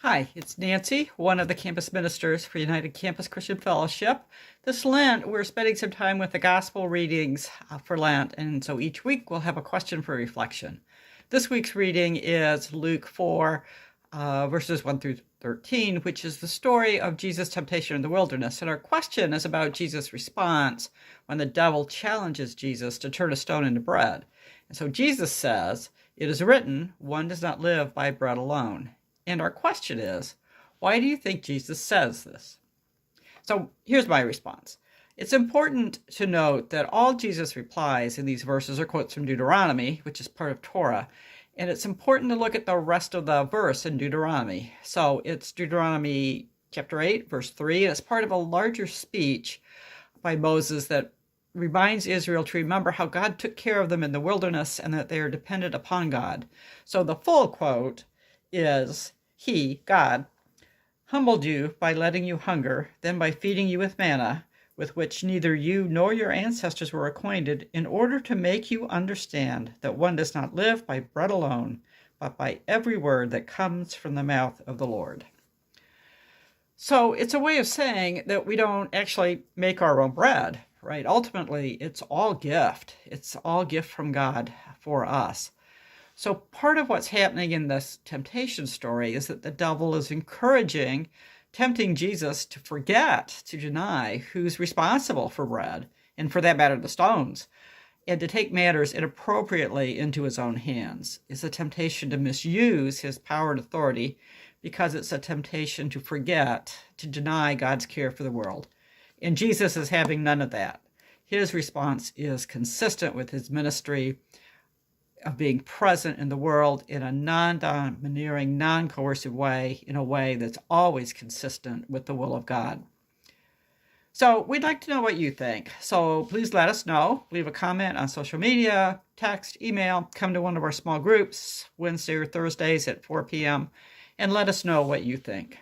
Hi, it's Nancy, one of the campus ministers for United Campus Christian Fellowship. This Lent, we're spending some time with the gospel readings for Lent, and so each week we'll have a question for reflection. This week's reading is Luke 4, verses 1 through 13, which is the story of Jesus' temptation in the wilderness. And our question is about Jesus' response when the devil challenges Jesus to turn a stone into bread. And so Jesus says, "It is written, one does not live by bread alone." And our question is, why do you think Jesus says this? So here's my response. It's important to note that all Jesus replies in these verses are quotes from Deuteronomy, which is part of Torah. And it's important to look at the rest of the verse in Deuteronomy. So it's Deuteronomy chapter 8, verse 3, and it's part of a larger speech by Moses that reminds Israel to remember how God took care of them in the wilderness and that they are dependent upon God. So the full quote is, He, God, humbled you by letting you hunger, then by feeding you with manna, with which neither you nor your ancestors were acquainted, in order to make you understand that one does not live by bread alone, but by every word that comes from the mouth of the Lord. So it's a way of saying that we don't actually make our own bread, right? Ultimately, it's all gift. It's all gift from God for us. So part of what's happening in this temptation story is that the devil is tempting Jesus to forget, to deny who's responsible for bread, and for that matter, the stones, and to take matters inappropriately into his own hands. It's a temptation to misuse his power and authority because it's a temptation to forget, to deny God's care for the world. And Jesus is having none of that. His response is consistent with his ministry of being present in the world in a non-domineering, non-coercive way, in a way that's always consistent with the will of God. So we'd like to know what you think. So please let us know. Leave a comment on social media, text, email, come to one of our small groups Wednesday or Thursdays at 4 p.m. and let us know what you think.